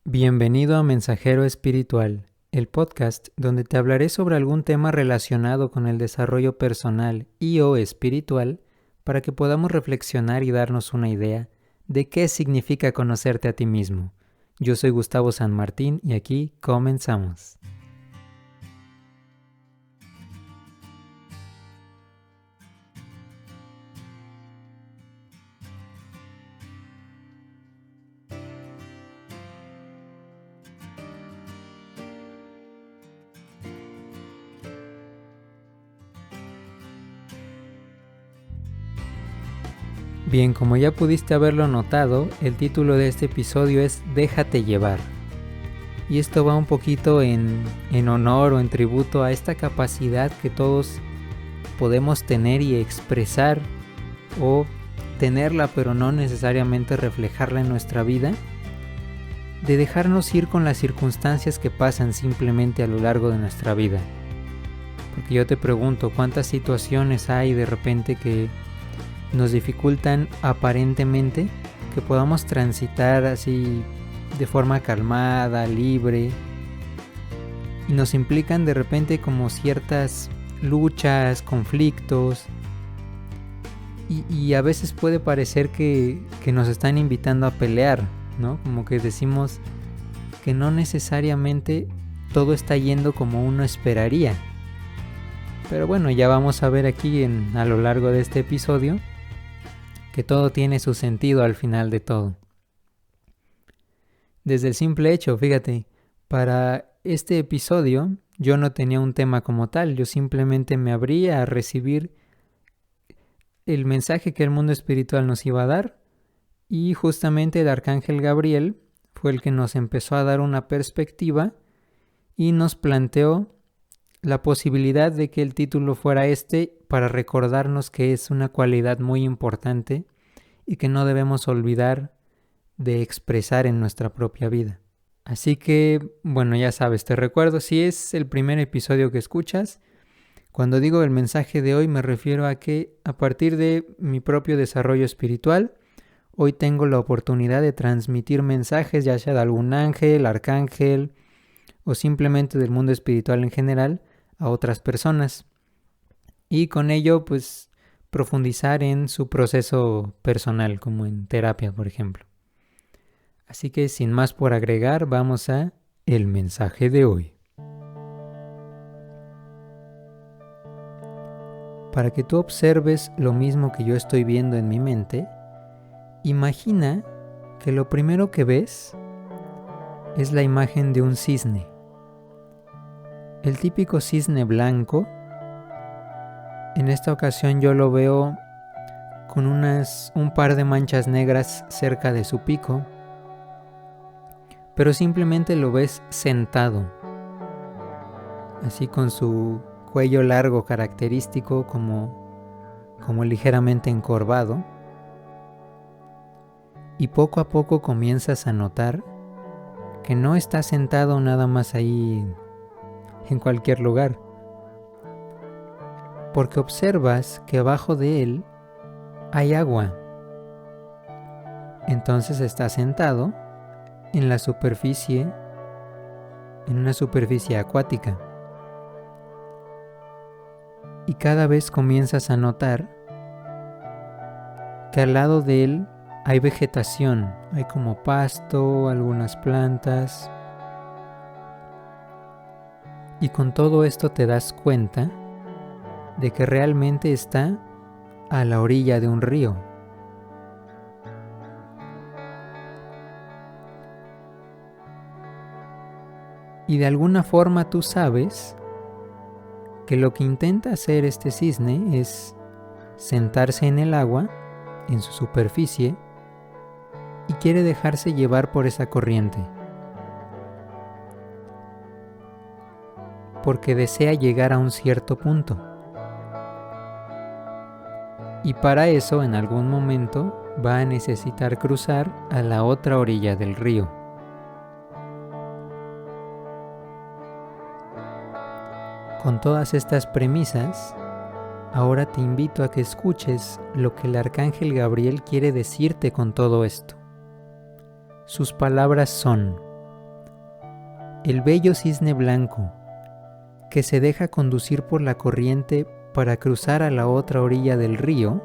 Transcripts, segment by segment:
Bienvenido a Mensajero Espiritual, el podcast donde te hablaré sobre algún tema relacionado con el desarrollo personal y o espiritual para que podamos reflexionar y darnos una idea de qué significa conocerte a ti mismo. Yo soy Gustavo San Martín y aquí comenzamos. Bien, como ya pudiste haberlo notado, el título de este episodio es Déjate llevar. Y esto va un poquito en honor o en tributo a esta capacidad que todos podemos tener y expresar o tenerla pero no necesariamente reflejarla en nuestra vida, de dejarnos ir con las circunstancias que pasan simplemente a lo largo de nuestra vida. Porque yo te pregunto, ¿cuántas situaciones hay de repente que nos dificultan aparentemente que podamos transitar así de forma calmada, libre, y nos implican de repente como ciertas luchas, conflictos, y a veces puede parecer que nos están invitando a pelear, ¿no? Como que decimos que no necesariamente todo está yendo como uno esperaría. Pero bueno, ya vamos a ver aquí a lo largo de este episodio que todo tiene su sentido al final de todo. Desde el simple hecho, fíjate, para este episodio yo no tenía un tema como tal, yo simplemente me abría a recibir el mensaje que el mundo espiritual nos iba a dar, y justamente el arcángel Gabriel fue el que nos empezó a dar una perspectiva y nos planteó la posibilidad de que el título fuera este para recordarnos que es una cualidad muy importante y que no debemos olvidar de expresar en nuestra propia vida. Así que, bueno, ya sabes, te recuerdo, si es el primer episodio que escuchas, cuando digo el mensaje de hoy me refiero a que a partir de mi propio desarrollo espiritual, hoy tengo la oportunidad de transmitir mensajes, ya sea de algún ángel, arcángel o simplemente del mundo espiritual en general, a otras personas. Y con ello, pues, profundizar en su proceso personal, como en terapia, por ejemplo. Así que, sin más por agregar, vamos a el mensaje de hoy. Para que tú observes lo mismo que yo estoy viendo en mi mente, imagina que lo primero que ves es la imagen de un cisne. El típico cisne blanco. En esta ocasión yo lo veo con un par de manchas negras cerca de su pico, pero simplemente lo ves sentado, así con su cuello largo característico como ligeramente encorvado, y poco a poco comienzas a notar que no está sentado nada más ahí en cualquier lugar, porque observas que abajo de él hay agua. Entonces está sentado en una superficie acuática. Y cada vez comienzas a notar que al lado de él hay vegetación, hay como pasto, algunas plantas. Y con todo esto te das cuenta de que realmente está a la orilla de un río. Y de alguna forma tú sabes que lo que intenta hacer este cisne es sentarse en el agua, en su superficie, y quiere dejarse llevar por esa corriente, porque desea llegar a un cierto punto. Y para eso, en algún momento, va a necesitar cruzar a la otra orilla del río. Con todas estas premisas, ahora te invito a que escuches lo que el arcángel Gabriel quiere decirte con todo esto. Sus palabras son: El bello cisne blanco, que se deja conducir por la corriente para cruzar a la otra orilla del río,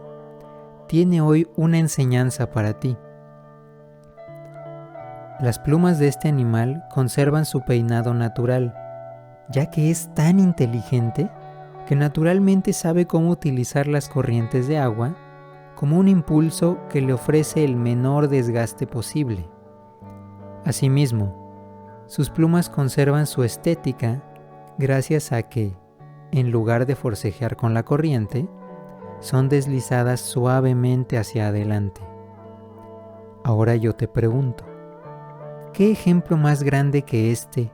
tiene hoy una enseñanza para ti. Las plumas de este animal conservan su peinado natural, ya que es tan inteligente que naturalmente sabe cómo utilizar las corrientes de agua como un impulso que le ofrece el menor desgaste posible. Asimismo, sus plumas conservan su estética gracias a que, en lugar de forcejear con la corriente, son deslizadas suavemente hacia adelante. Ahora yo te pregunto, ¿qué ejemplo más grande que este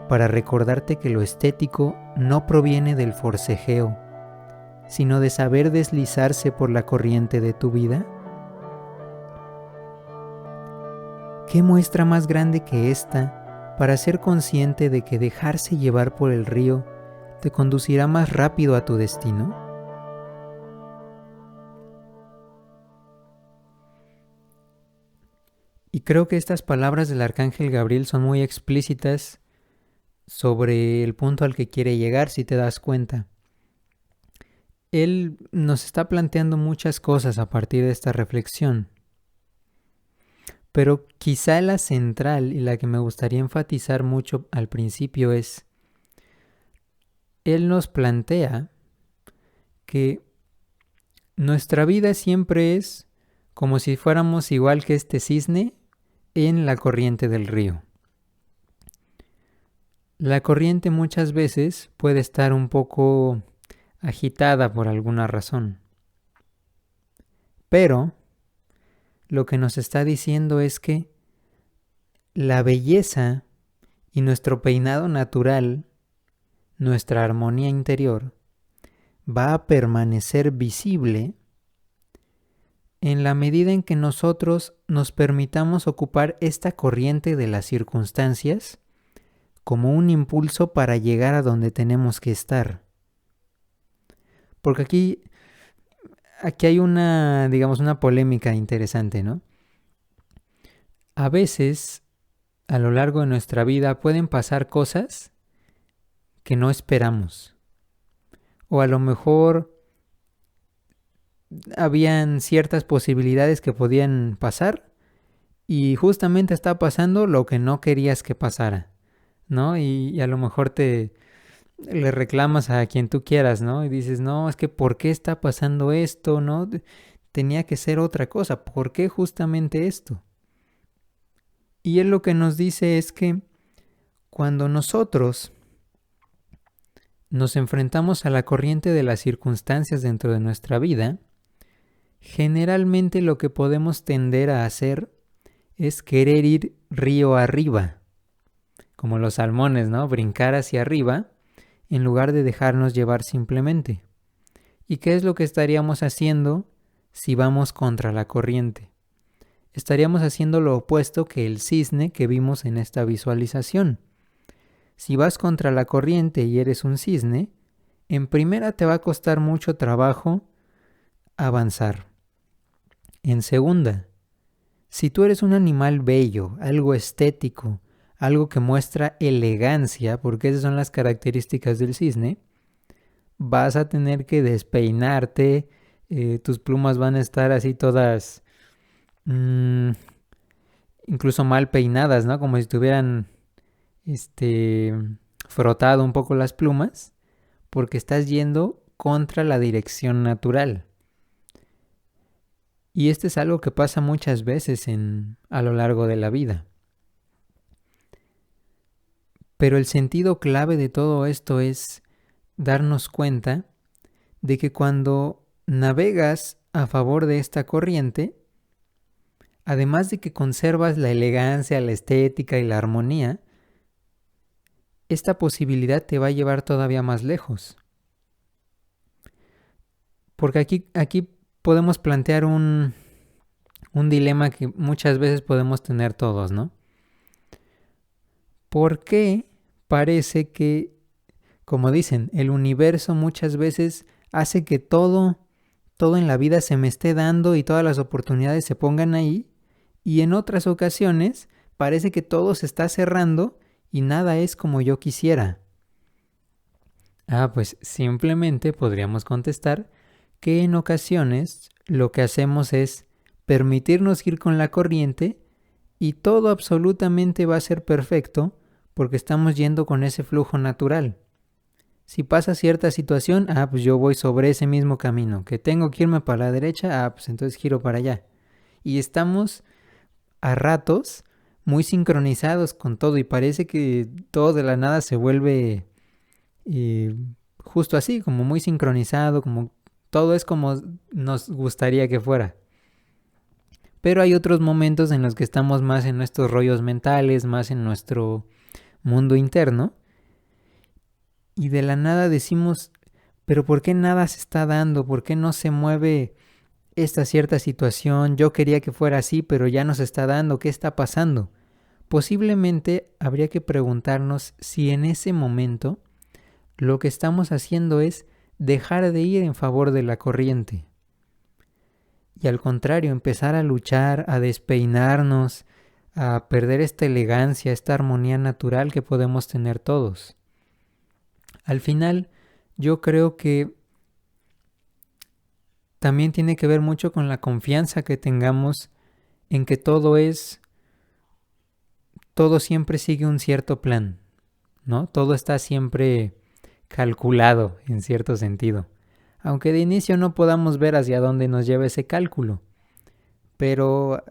para recordarte que lo estético no proviene del forcejeo, sino de saber deslizarse por la corriente de tu vida? ¿Qué muestra más grande que esta para ser consciente de que dejarse llevar por el río te conducirá más rápido a tu destino? Y creo que estas palabras del Arcángel Gabriel son muy explícitas sobre el punto al que quiere llegar, si te das cuenta. Él nos está planteando muchas cosas a partir de esta reflexión. Pero quizá la central y la que me gustaría enfatizar mucho al principio es, él nos plantea que nuestra vida siempre es como si fuéramos igual que este cisne en la corriente del río. La corriente muchas veces puede estar un poco agitada por alguna razón. Pero lo que nos está diciendo es que la belleza y nuestro peinado natural, nuestra armonía interior, va a permanecer visible en la medida en que nosotros nos permitamos ocupar esta corriente de las circunstancias como un impulso para llegar a donde tenemos que estar. Porque aquí hay una, digamos, una polémica interesante, ¿no? A veces, a lo largo de nuestra vida, pueden pasar cosas que no esperamos. O a lo mejor habían ciertas posibilidades que podían pasar y justamente está pasando lo que no querías que pasara, ¿no? Y a lo mejor le reclamas a quien tú quieras, ¿no? Y dices, no, es que ¿por qué está pasando esto? ¿No? Tenía que ser otra cosa. ¿Por qué justamente esto? Y él lo que nos dice es que cuando nosotros nos enfrentamos a la corriente de las circunstancias dentro de nuestra vida, generalmente lo que podemos tender a hacer es querer ir río arriba, como los salmones, ¿no? Brincar hacia arriba en lugar de dejarnos llevar simplemente. ¿Y qué es lo que estaríamos haciendo si vamos contra la corriente? Estaríamos haciendo lo opuesto que el cisne que vimos en esta visualización. Si vas contra la corriente y eres un cisne, en primera te va a costar mucho trabajo avanzar. En segunda, si tú eres un animal bello, algo estético, algo que muestra elegancia, porque esas son las características del cisne, vas a tener que despeinarte, tus plumas van a estar así todas incluso mal peinadas, ¿no? Como si tuvieran frotado un poco las plumas, porque estás yendo contra la dirección natural. Y es algo que pasa muchas veces a lo largo de la vida. Pero el sentido clave de todo esto es darnos cuenta de que cuando navegas a favor de esta corriente, además de que conservas la elegancia, la estética y la armonía, esta posibilidad te va a llevar todavía más lejos. Porque aquí podemos plantear un dilema que muchas veces podemos tener todos, ¿no? ¿Por qué parece que, como dicen, el universo muchas veces hace que todo en la vida se me esté dando y todas las oportunidades se pongan ahí, y en otras ocasiones parece que todo se está cerrando y nada es como yo quisiera. Pues simplemente podríamos contestar que en ocasiones lo que hacemos es permitirnos ir con la corriente y todo absolutamente va a ser perfecto porque estamos yendo con ese flujo natural. Si pasa cierta situación, pues yo voy sobre ese mismo camino. Que tengo que irme para la derecha, pues entonces giro para allá. Y estamos a ratos muy sincronizados con todo y parece que todo de la nada se vuelve justo así, como muy sincronizado, como todo es como nos gustaría que fuera. Pero hay otros momentos en los que estamos más en nuestros rollos mentales, más en nuestro mundo interno, y de la nada decimos, pero ¿por qué nada se está dando? ¿Por qué no se mueve esta cierta situación? Yo quería que fuera así, pero ya no se está dando. ¿Qué está pasando? Posiblemente habría que preguntarnos si en ese momento lo que estamos haciendo es dejar de ir en favor de la corriente. Y al contrario, empezar a luchar, a despeinarnos, a perder esta elegancia, esta armonía natural que podemos tener todos. Al final, yo creo que también tiene que ver mucho con la confianza que tengamos en que todo siempre sigue un cierto plan, ¿no? Todo está siempre calculado en cierto sentido. Aunque de inicio no podamos ver hacia dónde nos lleva ese cálculo. Pero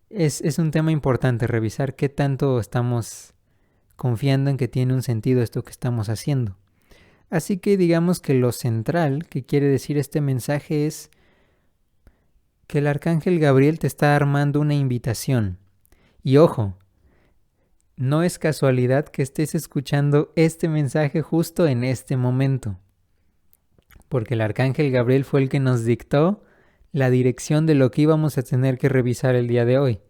es un tema importante revisar qué tanto estamos confiando en que tiene un sentido esto que estamos haciendo. Así que digamos que lo central que quiere decir este mensaje es que el arcángel Gabriel te está armando una invitación. Y ojo, no es casualidad que estés escuchando este mensaje justo en este momento, porque el arcángel Gabriel fue el que nos dictó la dirección de lo que íbamos a tener que revisar el día de hoy.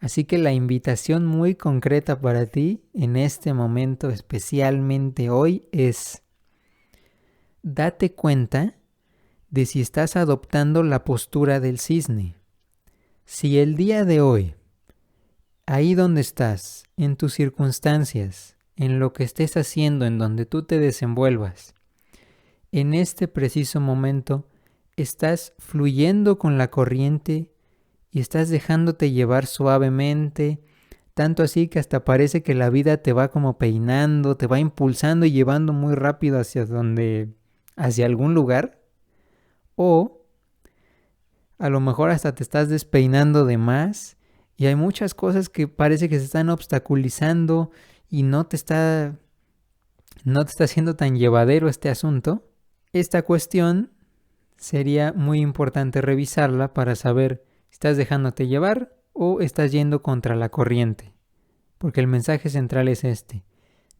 Así que la invitación muy concreta para ti en este momento, especialmente hoy, es: date cuenta de si estás adoptando la postura del cisne. Si el día de hoy, ahí donde estás, en tus circunstancias, en lo que estés haciendo, en donde tú te desenvuelvas, en este preciso momento estás fluyendo con la corriente y estás dejándote llevar suavemente, tanto así que hasta parece que la vida te va como peinando, te va impulsando y llevando muy rápido hacia algún lugar, o a lo mejor hasta te estás despeinando de más y hay muchas cosas que parece que se están obstaculizando y no te está haciendo tan llevadero este asunto. Esta cuestión sería muy importante revisarla para saber si estás dejándote llevar o estás yendo contra la corriente. Porque el mensaje central es este: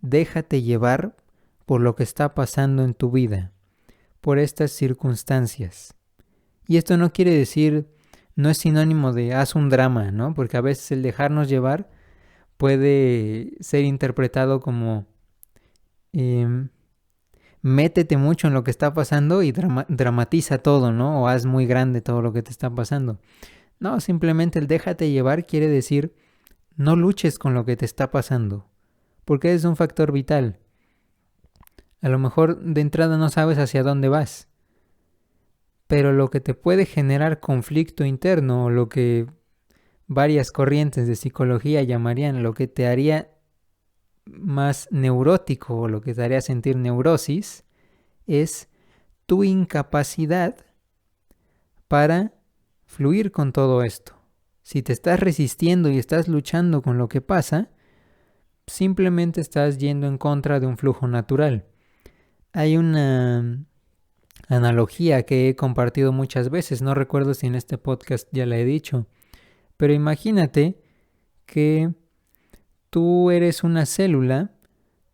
déjate llevar por lo que está pasando en tu vida, por estas circunstancias. Y esto no quiere decir, no es sinónimo de haz un drama, ¿no? Porque a veces el dejarnos llevar puede ser interpretado como métete mucho en lo que está pasando y dramatiza todo, ¿no? O haz muy grande todo lo que te está pasando. No, simplemente el déjate llevar quiere decir no luches con lo que te está pasando, porque es un factor vital. A lo mejor de entrada no sabes hacia dónde vas, pero lo que te puede generar conflicto interno, o lo que varias corrientes de psicología llamarían lo que te haría más neurótico o lo que te haría sentir neurosis, es tu incapacidad para fluir con todo esto. Si te estás resistiendo y estás luchando con lo que pasa, simplemente estás yendo en contra de un flujo natural. Hay una analogía que he compartido muchas veces, no recuerdo si en este podcast ya la he dicho, pero imagínate que tú eres una célula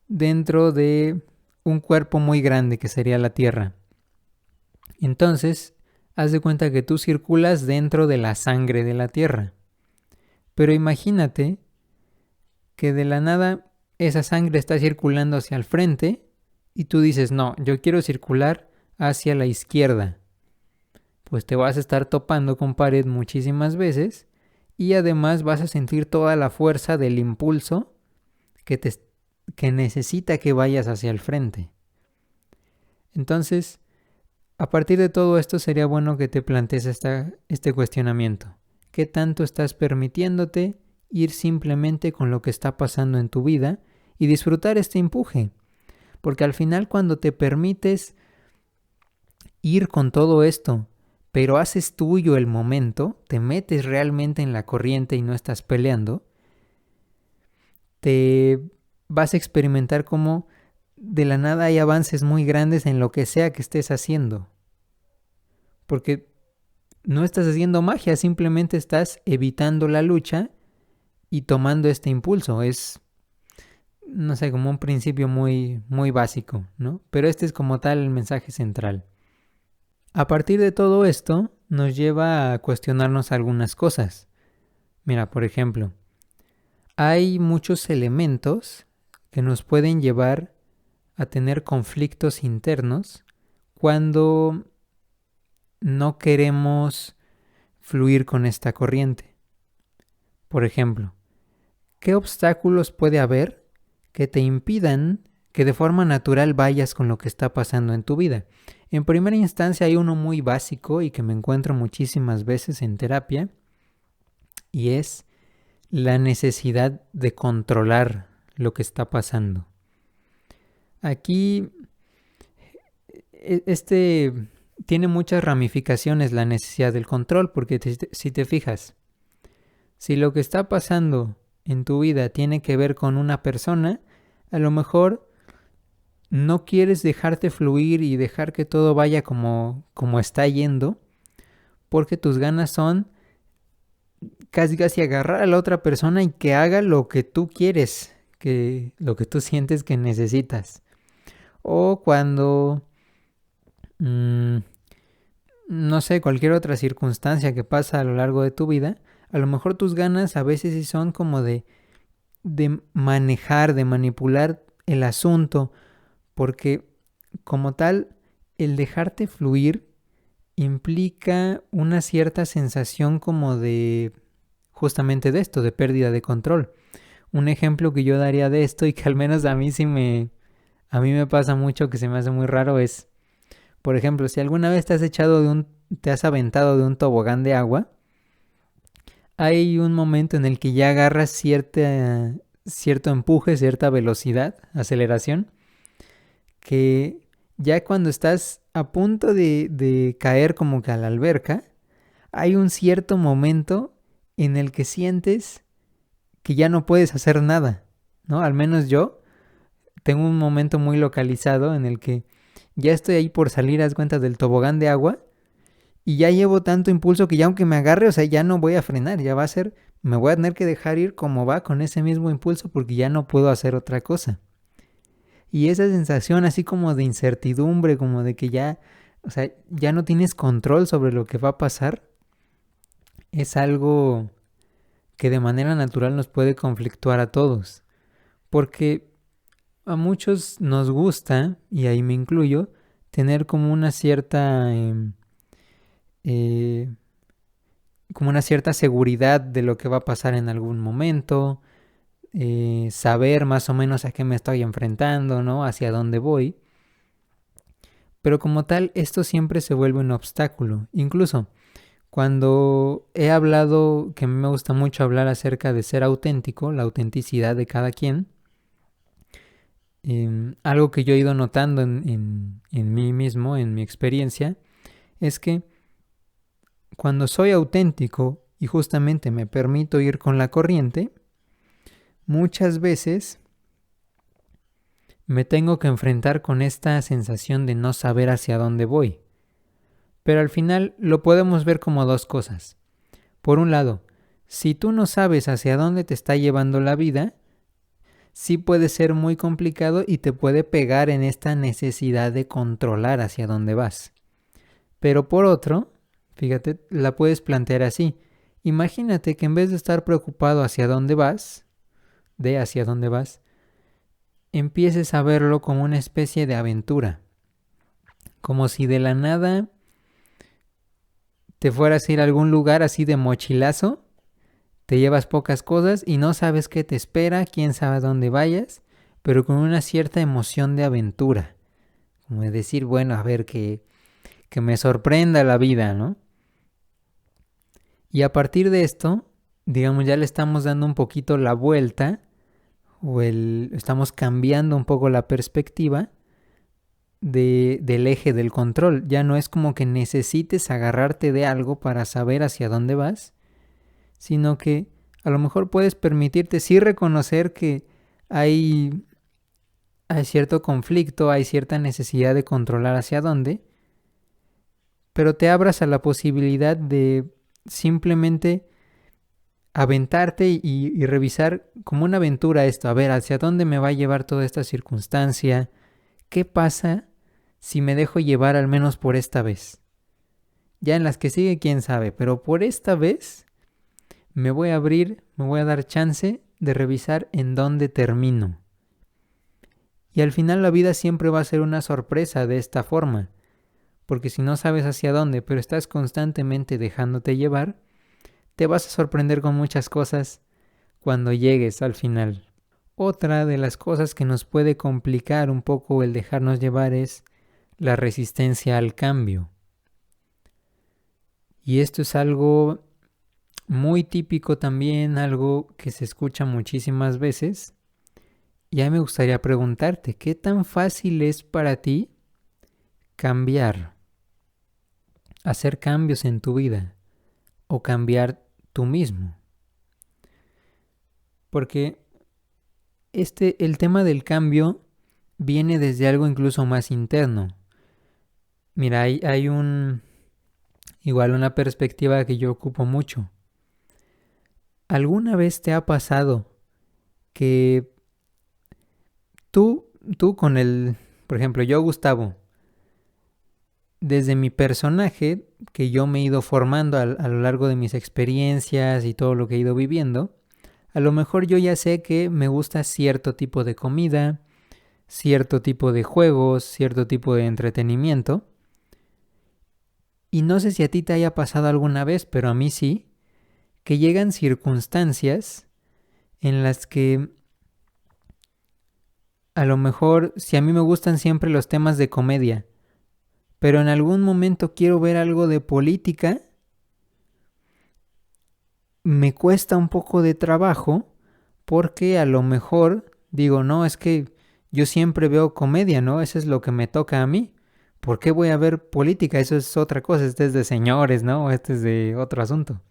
dentro de un cuerpo muy grande que sería la Tierra. Entonces, haz de cuenta que tú circulas dentro de la sangre de la Tierra. Pero imagínate que de la nada esa sangre está circulando hacia el frente y tú dices, no, yo quiero circular hacia la izquierda. Pues te vas a estar topando con pared muchísimas veces y además vas a sentir toda la fuerza del impulso que necesita que vayas hacia el frente. Entonces, a partir de todo esto sería bueno que te plantees este cuestionamiento. ¿Qué tanto estás permitiéndote ir simplemente con lo que está pasando en tu vida y disfrutar este empuje? Porque al final, cuando te permites ir con todo esto, pero haces tuyo el momento, te metes realmente en la corriente y no estás peleando, te vas a experimentar cómo de la nada hay avances muy grandes en lo que sea que estés haciendo. Porque no estás haciendo magia, simplemente estás evitando la lucha y tomando este impulso. Es, no sé, como un principio muy, muy básico, ¿no? Pero este es como tal el mensaje central. A partir de todo esto, nos lleva a cuestionarnos algunas cosas. Mira, por ejemplo, hay muchos elementos que nos pueden llevar a tener conflictos internos cuando no queremos fluir con esta corriente. Por ejemplo, ¿qué obstáculos puede haber que te impidan que de forma natural vayas con lo que está pasando en tu vida? En primera instancia hay uno muy básico y que me encuentro muchísimas veces en terapia, y es la necesidad de controlar lo que está pasando. Aquí tiene muchas ramificaciones la necesidad del control, porque si te fijas, si lo que está pasando en tu vida tiene que ver con una persona, a lo mejor no quieres dejarte fluir y dejar que todo vaya como está yendo, porque tus ganas son casi agarrar a la otra persona y que haga lo que tú quieres, lo que tú sientes que necesitas. O cuando, no sé, cualquier otra circunstancia que pasa a lo largo de tu vida, a lo mejor tus ganas a veces sí son como de manejar, de manipular el asunto, porque como tal, el dejarte fluir implica una cierta sensación como de, justamente de esto, de pérdida de control. Un ejemplo que yo daría de esto, y que al menos a mí me pasa mucho, que se me hace muy raro, es, por ejemplo, si alguna vez te has aventado de un tobogán de agua, hay un momento en el que ya agarras cierto empuje, cierta velocidad, aceleración, que ya cuando estás a punto de caer como que a la alberca, hay un cierto momento en el que sientes que ya no puedes hacer nada, ¿no? Al menos yo tengo un momento muy localizado en el que ya estoy ahí por salir, haz cuenta, del tobogán de agua, y ya llevo tanto impulso que ya aunque me agarre, o sea, ya no voy a frenar, ya va a ser, me voy a tener que dejar ir como va con ese mismo impulso, porque ya no puedo hacer otra cosa. Y esa sensación así como de incertidumbre, como de que ya, o sea, ya no tienes control sobre lo que va a pasar, es algo que de manera natural nos puede conflictuar a todos. Porque a muchos nos gusta, y ahí me incluyo, tener como una cierta como una cierta seguridad de lo que va a pasar en algún momento, saber más o menos a qué me estoy enfrentando, ¿no? Hacia dónde voy. Pero como tal, esto siempre se vuelve un obstáculo. Incluso cuando he hablado, que a mí me gusta mucho hablar acerca de ser auténtico, la autenticidad de cada quien, algo que yo he ido notando en mí mismo, en mi experiencia, es que cuando soy auténtico y justamente me permito ir con la corriente, muchas veces me tengo que enfrentar con esta sensación de no saber hacia dónde voy. Pero al final lo podemos ver como dos cosas. Por un lado, si tú no sabes hacia dónde te está llevando la vida, sí puede ser muy complicado y te puede pegar en esta necesidad de controlar hacia dónde vas. Pero por otro, fíjate, la puedes plantear así. Imagínate que en vez de estar preocupado hacia dónde vas, empieces a verlo como una especie de aventura. Como si de la nada te fueras a ir a algún lugar así de mochilazo te llevas pocas cosas y no sabes qué te espera, quién sabe a dónde vayas, pero con una cierta emoción de aventura. Como de decir, bueno, a ver, que me sorprenda la vida, ¿no? Y a partir de esto, digamos, ya le estamos dando un poquito la vuelta, estamos cambiando un poco la perspectiva del eje del control. Ya no es como que necesites agarrarte de algo para saber hacia dónde vas, sino que a lo mejor puedes permitirte sí reconocer que hay cierto conflicto, hay cierta necesidad de controlar hacia dónde, pero te abras a la posibilidad de simplemente aventarte y revisar como una aventura esto, a ver, hacia dónde me va a llevar toda esta circunstancia, qué pasa si me dejo llevar al menos por esta vez. Ya en las que sigue, quién sabe, pero por esta vez me voy a abrir, me voy a dar chance de revisar en dónde termino. Y al final la vida siempre va a ser una sorpresa de esta forma, porque si no sabes hacia dónde, pero estás constantemente dejándote llevar, te vas a sorprender con muchas cosas cuando llegues al final. Otra de las cosas que nos puede complicar un poco el dejarnos llevar es la resistencia al cambio. Y esto es algo muy típico también, algo que se escucha muchísimas veces. Ya me gustaría preguntarte, ¿qué tan fácil es para ti cambiar, hacer cambios en tu vida o cambiar tú mismo? Porque el tema del cambio viene desde algo incluso más interno. Mira, hay igual una perspectiva que yo ocupo mucho. ¿Alguna vez te ha pasado que tú con por ejemplo, yo, Gustavo, desde mi personaje que yo me he ido formando a lo largo de mis experiencias y todo lo que he ido viviendo, a lo mejor yo ya sé que me gusta cierto tipo de comida, cierto tipo de juegos, cierto tipo de entretenimiento. Y no sé si a ti te haya pasado alguna vez, pero a mí sí, que llegan circunstancias en las que a lo mejor, si a mí me gustan siempre los temas de comedia, pero en algún momento quiero ver algo de política, me cuesta un poco de trabajo porque a lo mejor digo, no, es que yo siempre veo comedia, ¿no? Eso es lo que me toca a mí. ¿Por qué voy a ver política? Eso es otra cosa, este es de señores, ¿no? Este es de otro asunto.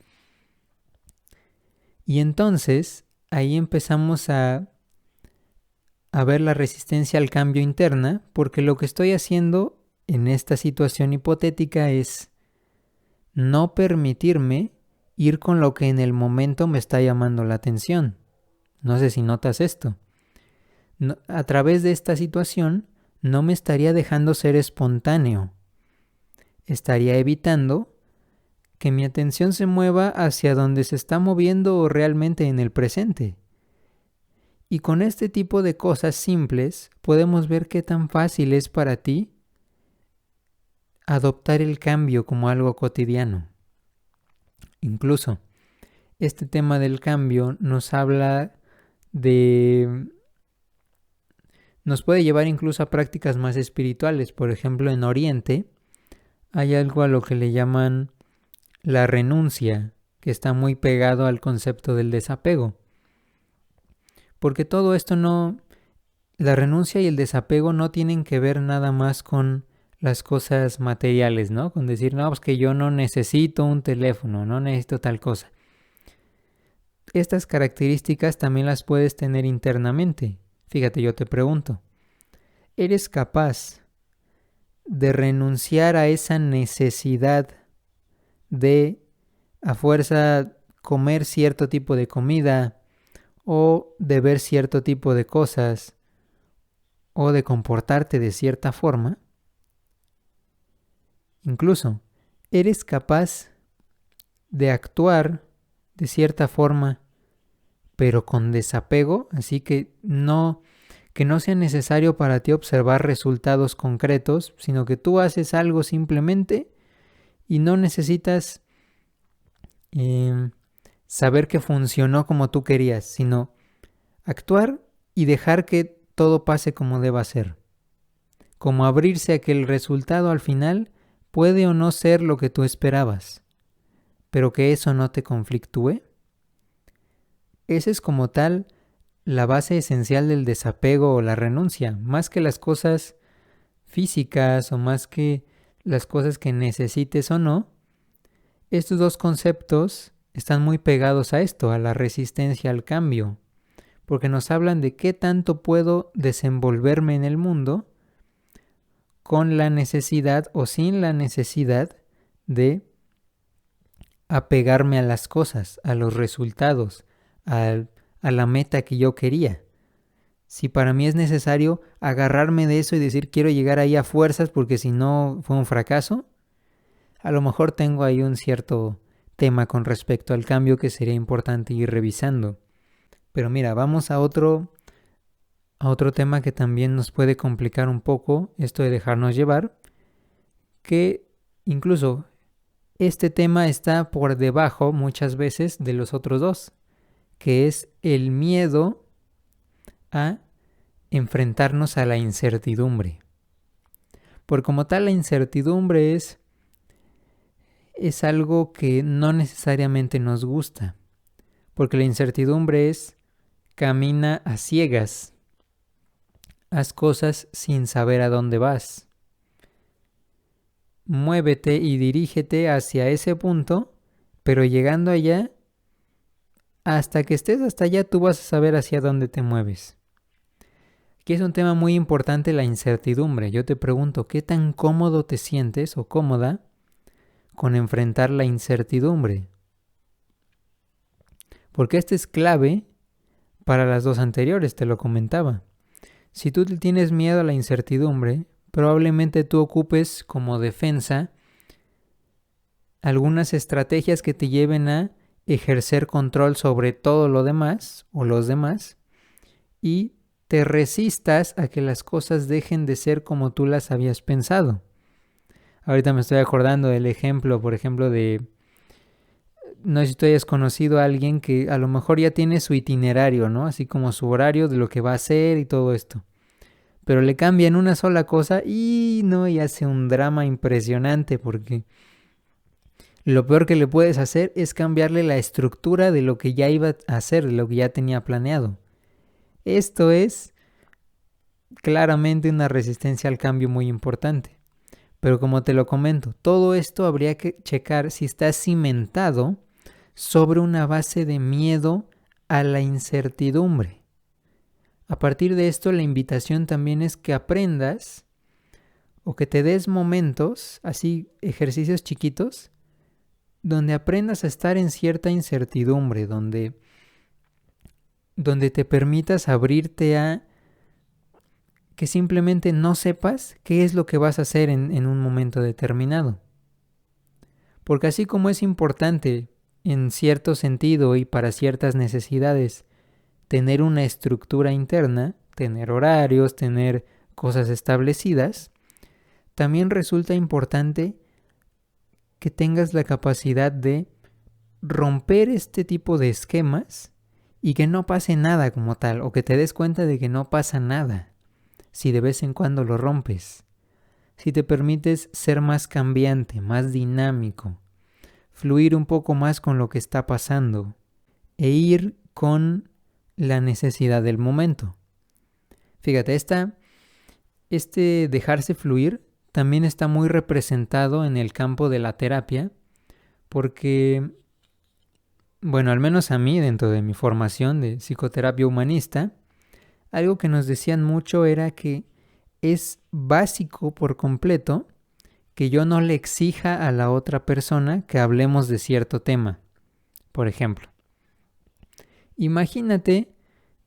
Y entonces ahí empezamos a ver la resistencia al cambio interna, porque lo que estoy haciendo en esta situación hipotética es no permitirme ir con lo que en el momento me está llamando la atención. No sé si notas esto. No, a través de esta situación no me estaría dejando ser espontáneo. Estaría evitando que mi atención se mueva hacia donde se está moviendo realmente en el presente. Y con este tipo de cosas simples podemos ver qué tan fácil es para ti adoptar el cambio como algo cotidiano. Incluso este tema del cambio nos puede llevar incluso a prácticas más espirituales. Por ejemplo, en Oriente hay algo a lo que le llaman la renuncia, que está muy pegado al concepto del desapego. Porque todo esto la renuncia y el desapego no tienen que ver nada más con las cosas materiales, ¿no? Con decir, no, pues que yo no necesito un teléfono, no necesito tal cosa. Estas características también las puedes tener internamente. Fíjate, yo te pregunto, ¿eres capaz de renunciar a esa necesidad de a fuerza comer cierto tipo de comida o de ver cierto tipo de cosas o de comportarte de cierta forma? Incluso, ¿eres capaz de actuar de cierta forma pero con desapego? Así que no sea necesario para ti observar resultados concretos, sino que tú haces algo simplemente y no necesitas saber que funcionó como tú querías, sino actuar y dejar que todo pase como deba ser. Como abrirse a que el resultado al final puede o no ser lo que tú esperabas, pero que eso no te conflictúe. Esa es como tal la base esencial del desapego o la renuncia, más que las cosas físicas o más que las cosas que necesites o no. Estos dos conceptos están muy pegados a esto, a la resistencia al cambio, porque nos hablan de qué tanto puedo desenvolverme en el mundo con la necesidad o sin la necesidad de apegarme a las cosas, a los resultados, a la meta que yo quería. Si para mí es necesario agarrarme de eso y decir quiero llegar ahí a fuerzas porque si no fue un fracaso, a lo mejor tengo ahí un cierto tema con respecto al cambio que sería importante ir revisando. Pero mira, vamos a otro tema que también nos puede complicar un poco esto de dejarnos llevar, que incluso este tema está por debajo muchas veces de los otros dos, que es el miedo a enfrentarnos a la incertidumbre. Por como tal, la incertidumbre es algo que no necesariamente nos gusta, porque la incertidumbre es camina a ciegas, haz cosas sin saber a dónde vas. Muévete y dirígete hacia ese punto, pero llegando allá, hasta que estés hasta allá tú vas a saber hacia dónde te mueves. Aquí es un tema muy importante la incertidumbre. Yo te pregunto, ¿qué tan cómodo te sientes o cómoda con enfrentar la incertidumbre? Porque este es clave para las dos anteriores, te lo comentaba. Si tú tienes miedo a la incertidumbre, probablemente tú ocupes como defensa algunas estrategias que te lleven a ejercer control sobre todo lo demás o los demás y te resistas a que las cosas dejen de ser como tú las habías pensado. Ahorita me estoy acordando del ejemplo, por ejemplo, no sé si tú hayas conocido a alguien que a lo mejor ya tiene su itinerario, ¿no? Así como su horario de lo que va a hacer y todo esto. Pero le cambian una sola cosa y hace un drama impresionante porque lo peor que le puedes hacer es cambiarle la estructura de lo que ya iba a hacer, de lo que ya tenía planeado. Esto es claramente una resistencia al cambio muy importante. Pero como te lo comento, todo esto habría que checar si está cimentado sobre una base de miedo a la incertidumbre. A partir de esto, la invitación también es que aprendas o que te des momentos, así ejercicios chiquitos, donde aprendas a estar en cierta incertidumbre, donde te permitas abrirte a que simplemente no sepas qué es lo que vas a hacer en un momento determinado. Porque así como es importante, en cierto sentido y para ciertas necesidades, tener una estructura interna, tener horarios, tener cosas establecidas, también resulta importante que tengas la capacidad de romper este tipo de esquemas y que no pase nada como tal, o que te des cuenta de que no pasa nada si de vez en cuando lo rompes. Si te permites ser más cambiante, más dinámico, fluir un poco más con lo que está pasando e ir con la necesidad del momento. Fíjate, este dejarse fluir también está muy representado en el campo de la terapia porque, bueno, al menos a mí dentro de mi formación de psicoterapia humanista, algo que nos decían mucho era que es básico por completo que yo no le exija a la otra persona que hablemos de cierto tema. Por ejemplo, imagínate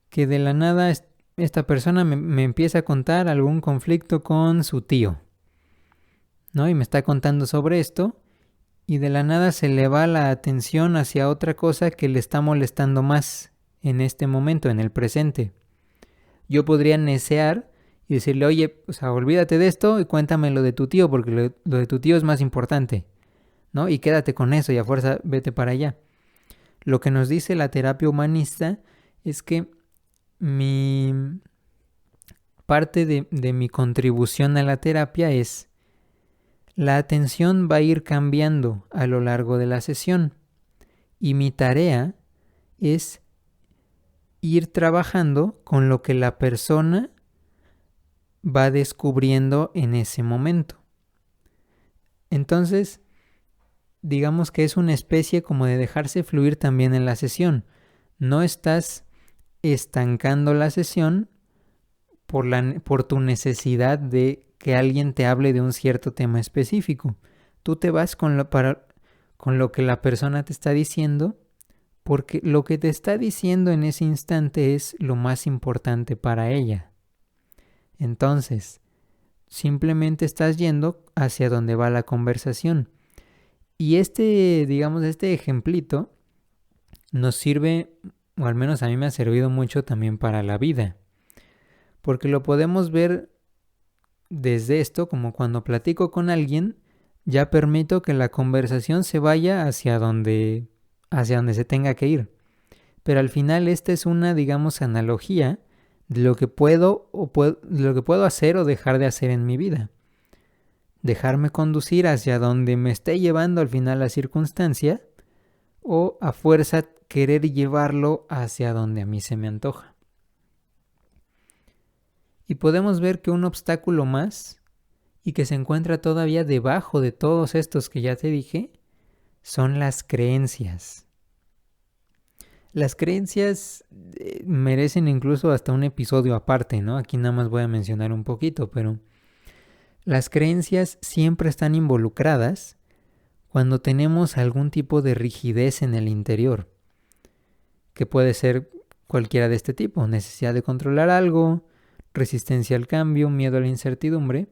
que de la nada esta persona me empieza a contar algún conflicto con su tío, ¿no? Y me está contando sobre esto y de la nada se le va la atención hacia otra cosa que le está molestando más en este momento, en el presente. Yo podría necear y decirle, oye, olvídate de esto y cuéntame lo de tu tío, porque lo de tu tío es más importante, ¿no? Y quédate con eso y a fuerza vete para allá. Lo que nos dice la terapia humanista es que parte de mi contribución a la terapia es: la atención va a ir cambiando a lo largo de la sesión y mi tarea es ir trabajando con lo que la persona va descubriendo en ese momento. Entonces, digamos que es una especie como de dejarse fluir también en la sesión. No estás estancando la sesión por tu necesidad de que alguien te hable de un cierto tema específico. Tú te vas con lo que la persona te está diciendo, porque lo que te está diciendo en ese instante es lo más importante para ella. Entonces, simplemente estás yendo hacia donde va la conversación. Y este ejemplito nos sirve, o al menos a mí me ha servido mucho también para la vida. Porque lo podemos ver desde esto, como cuando platico con alguien, ya permito que la conversación se vaya hacia donde se tenga que ir. Pero al final esta es una, digamos, analogía de lo que puedo hacer o dejar de hacer en mi vida. Dejarme conducir hacia donde me esté llevando al final la circunstancia, o a fuerza querer llevarlo hacia donde a mí se me antoja. Y podemos ver que un obstáculo más, y que se encuentra todavía debajo de todos estos que ya te dije, son las creencias. Las creencias merecen incluso hasta un episodio aparte, ¿no? Aquí nada más voy a mencionar un poquito, pero las creencias siempre están involucradas cuando tenemos algún tipo de rigidez en el interior, que puede ser cualquiera de este tipo: necesidad de controlar algo, resistencia al cambio, miedo a la incertidumbre.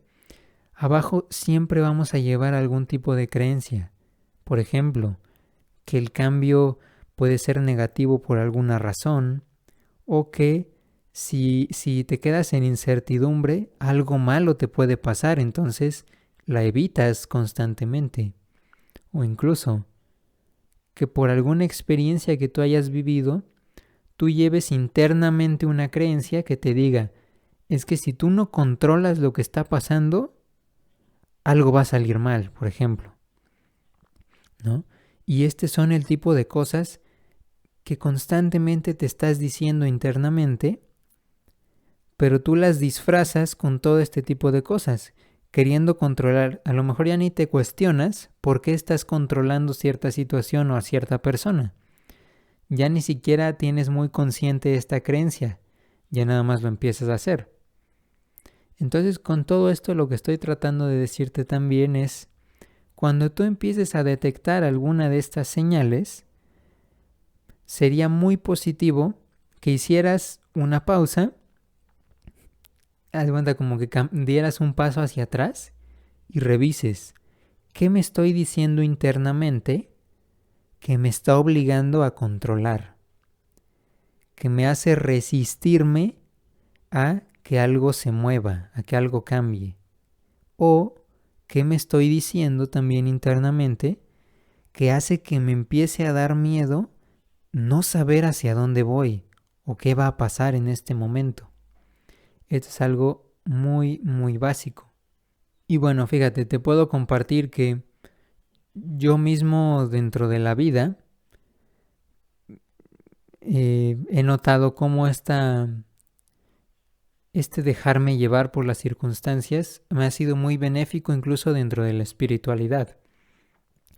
Abajo siempre vamos a llevar algún tipo de creencia. Por ejemplo, que el cambio puede ser negativo por alguna razón, o que si te quedas en incertidumbre, algo malo te puede pasar, entonces la evitas constantemente. O incluso que por alguna experiencia que tú hayas vivido, tú lleves internamente una creencia que te diga: es que si tú no controlas lo que está pasando, algo va a salir mal, por ejemplo, ¿no? Y son el tipo de cosas que constantemente te estás diciendo internamente, pero tú las disfrazas con todo este tipo de cosas, queriendo controlar. A lo mejor ya ni te cuestionas por qué estás controlando cierta situación o a cierta persona. Ya ni siquiera tienes muy consciente esta creencia, ya nada más lo empiezas a hacer. Entonces, con todo esto, lo que estoy tratando de decirte también es: cuando tú empieces a detectar alguna de estas señales, sería muy positivo que hicieras una pausa, haz de cuenta como que dieras un paso hacia atrás y revises qué me estoy diciendo internamente que me está obligando a controlar, que me hace resistirme a que algo se mueva, a que algo cambie. O qué me estoy diciendo también internamente que hace que me empiece a dar miedo no saber hacia dónde voy o qué va a pasar en este momento. Esto es algo muy, muy básico. Y bueno, fíjate, te puedo compartir que yo mismo dentro de la vida he notado cómo dejarme llevar por las circunstancias me ha sido muy benéfico incluso dentro de la espiritualidad.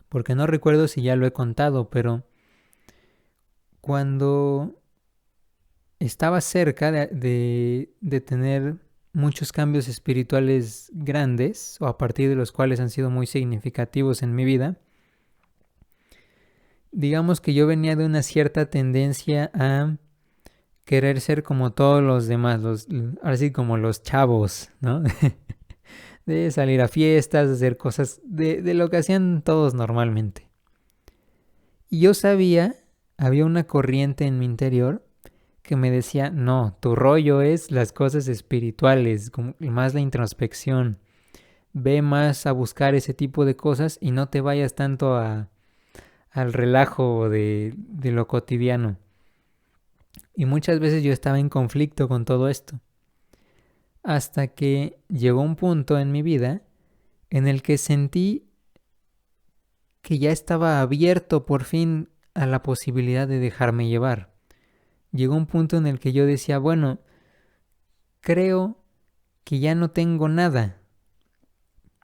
Porque no recuerdo si ya lo he contado, pero cuando estaba cerca de tener muchos cambios espirituales grandes, o a partir de los cuales han sido muy significativos en mi vida, digamos que yo venía de una cierta tendencia a querer ser como todos los demás, ahora sí como los chavos, ¿no? De salir a fiestas, de hacer cosas de lo que hacían todos normalmente. Y yo sabía, había una corriente en mi interior que me decía: no, tu rollo es las cosas espirituales, más la introspección. Ve más a buscar ese tipo de cosas y no te vayas tanto a al relajo de lo cotidiano. Y muchas veces yo estaba en conflicto con todo esto. Hasta que llegó un punto en mi vida en el que sentí que ya estaba abierto por fin a la posibilidad de dejarme llevar. Llegó un punto en el que yo decía, bueno, creo que ya no tengo nada,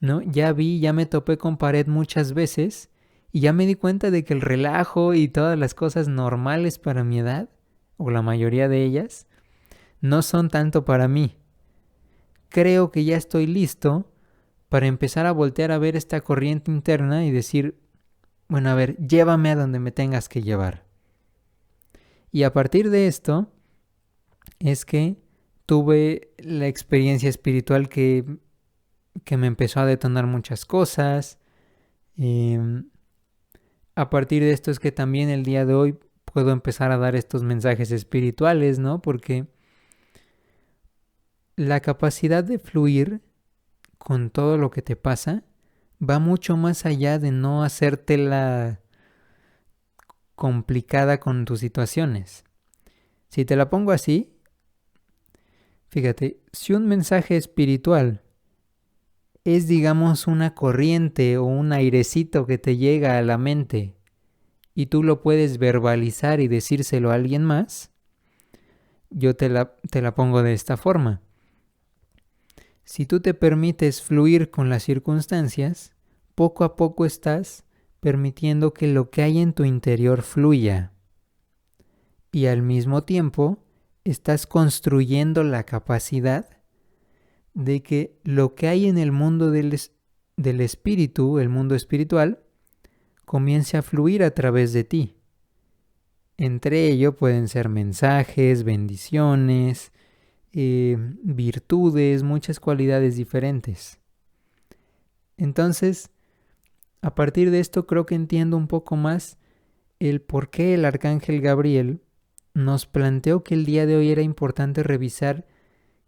¿no? Ya me topé con pared muchas veces y ya me di cuenta de que el relajo y todas las cosas normales para mi edad, o la mayoría de ellas, no son tanto para mí. Creo que ya estoy listo para empezar a voltear a ver esta corriente interna y decir, bueno, a ver, llévame a donde me tengas que llevar. Y a partir de esto es que tuve la experiencia espiritual que me empezó a detonar muchas cosas. A partir de esto es que también el día de hoy puedo empezar a dar estos mensajes espirituales, ¿no? Porque la capacidad de fluir con todo lo que te pasa va mucho más allá de no hacértela complicada con tus situaciones. Si te la pongo así, fíjate, si un mensaje espiritual es, digamos, una corriente o un airecito que te llega a la mente y tú lo puedes verbalizar y decírselo a alguien más, yo te la pongo de esta forma. Si tú te permites fluir con las circunstancias, poco a poco estás permitiendo que lo que hay en tu interior fluya. Y al mismo tiempo estás construyendo la capacidad de que lo que hay en el mundo del espíritu, el mundo espiritual, comience a fluir a través de ti. Entre ello pueden ser mensajes, bendiciones, virtudes, muchas cualidades diferentes. Entonces, a partir de esto creo que entiendo un poco más el por qué el arcángel Gabriel nos planteó que el día de hoy era importante revisar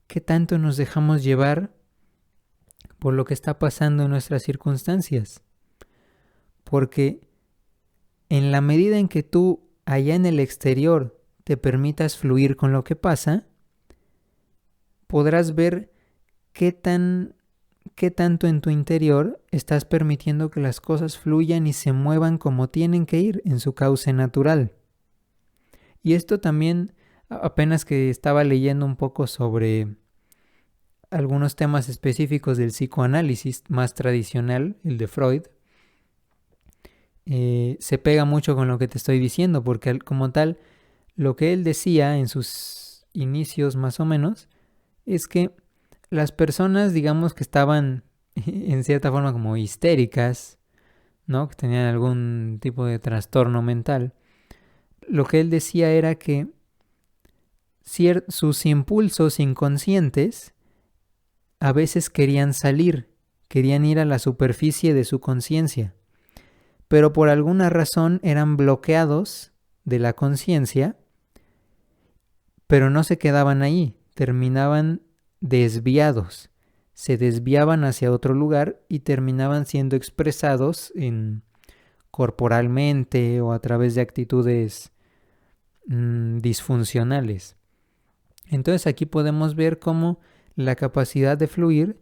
qué tanto nos dejamos llevar por lo que está pasando en nuestras circunstancias. Porque en la medida en que tú allá en el exterior te permitas fluir con lo que pasa, podrás ver qué tanto en tu interior estás permitiendo que las cosas fluyan y se muevan como tienen que ir en su cauce natural. Y esto también, apenas que estaba leyendo un poco sobre algunos temas específicos del psicoanálisis más tradicional, el de Freud, se pega mucho con lo que te estoy diciendo, porque como tal, lo que él decía en sus inicios más o menos, es que las personas, digamos, que estaban en cierta forma como histéricas, ¿no? Que tenían algún tipo de trastorno mental, lo que él decía era que sus impulsos inconscientes a veces querían salir, querían ir a la superficie de su conciencia, pero por alguna razón eran bloqueados de la conciencia, pero no se quedaban ahí, terminaban desviados, se desviaban hacia otro lugar y terminaban siendo expresados corporalmente o a través de actitudes disfuncionales. Entonces aquí podemos ver cómo la capacidad de fluir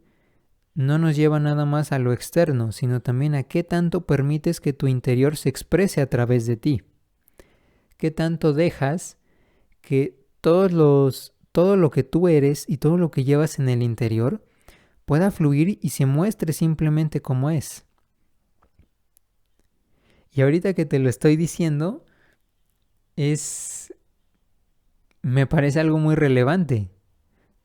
no nos lleva nada más a lo externo, sino también a qué tanto permites que tu interior se exprese a través de ti. Qué tanto dejas que todo lo que tú eres y todo lo que llevas en el interior pueda fluir y se muestre simplemente como es. Y ahorita que te lo estoy diciendo, me parece algo muy relevante,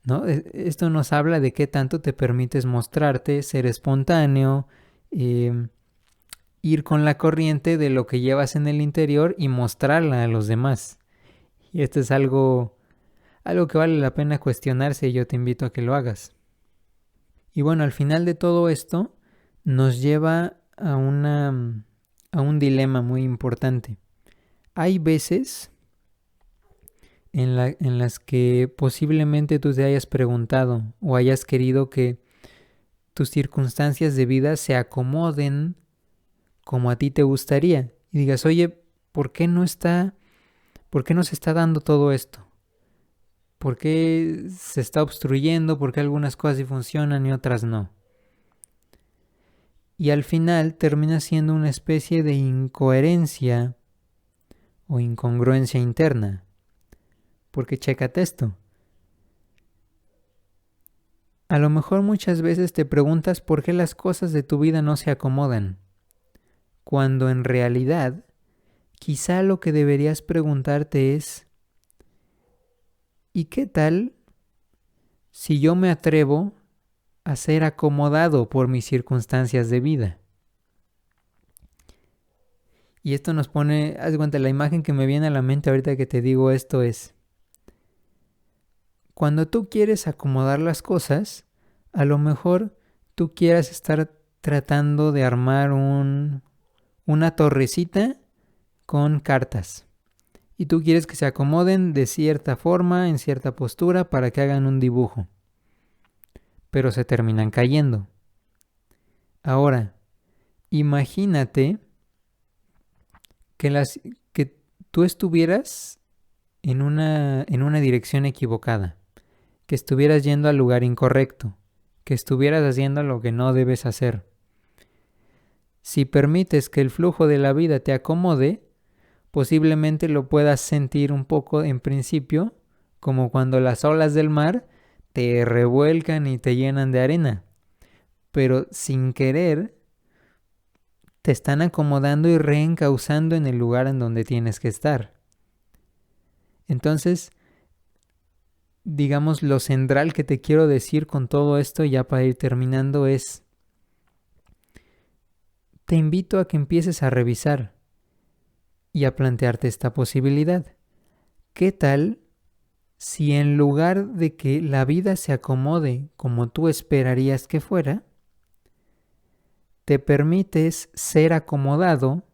¿no? Esto nos habla de qué tanto te permites mostrarte, ser espontáneo, ir con la corriente de lo que llevas en el interior y mostrarla a los demás. Y esto es algo que vale la pena cuestionarse y yo te invito a que lo hagas. Y bueno, al final de todo esto nos lleva a un dilema muy importante. Hay veces en las que posiblemente tú te hayas preguntado o hayas querido que tus circunstancias de vida se acomoden como a ti te gustaría y digas, oye, ¿por qué no se está dando todo esto? ¿Por qué se está obstruyendo? ¿Por qué algunas cosas sí funcionan y otras no? Y al final termina siendo una especie de incoherencia o incongruencia interna. Porque chécate esto. A lo mejor muchas veces te preguntas por qué las cosas de tu vida no se acomodan, cuando en realidad quizá lo que deberías preguntarte es, ¿y qué tal si yo me atrevo a ser acomodado por mis circunstancias de vida? Y esto nos pone, haz de cuenta, la imagen que me viene a la mente ahorita que te digo esto es, cuando tú quieres acomodar las cosas, a lo mejor tú quieras estar tratando de armar una torrecita con cartas. Y tú quieres que se acomoden de cierta forma, en cierta postura, para que hagan un dibujo. Pero se terminan cayendo. Ahora, imagínate que tú estuvieras en una dirección equivocada, que estuvieras yendo al lugar incorrecto, que estuvieras haciendo lo que no debes hacer. Si permites que el flujo de la vida te acomode, posiblemente lo puedas sentir un poco en principio, como cuando las olas del mar te revuelcan y te llenan de arena, pero sin querer te están acomodando y reencauzando en el lugar en donde tienes que estar. Entonces, digamos, lo central que te quiero decir con todo esto, ya para ir terminando, es, te invito a que empieces a revisar y a plantearte esta posibilidad. ¿Qué tal si en lugar de que la vida se acomode como tú esperarías que fuera, te permites ser acomodado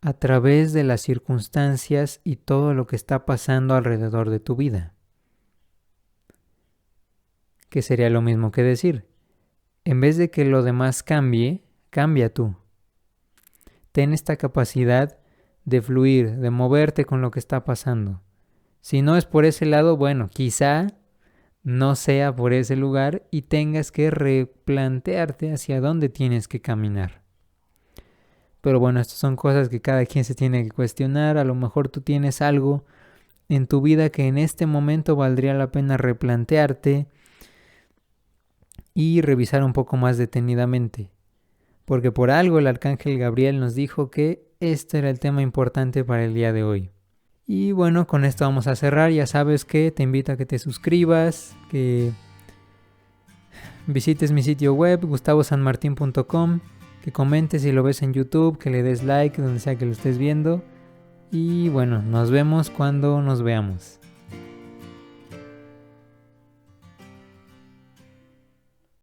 a través de las circunstancias y todo lo que está pasando alrededor de tu vida? Que sería lo mismo que decir, en vez de que lo demás cambie, cambia tú. Ten esta capacidad de fluir, de moverte con lo que está pasando. Si no es por ese lado, bueno, quizá no sea por ese lugar y tengas que replantearte hacia dónde tienes que caminar. Pero bueno, estas son cosas que cada quien se tiene que cuestionar. A lo mejor tú tienes algo en tu vida que en este momento valdría la pena replantearte y revisar un poco más detenidamente. Porque por algo el arcángel Gabriel nos dijo que este era el tema importante para el día de hoy. Y bueno, con esto vamos a cerrar. Ya sabes que te invito a que te suscribas, que visites mi sitio web gustavosanmartin.com, que comentes si lo ves en YouTube, que le des like donde sea que lo estés viendo. Y bueno, nos vemos cuando nos veamos.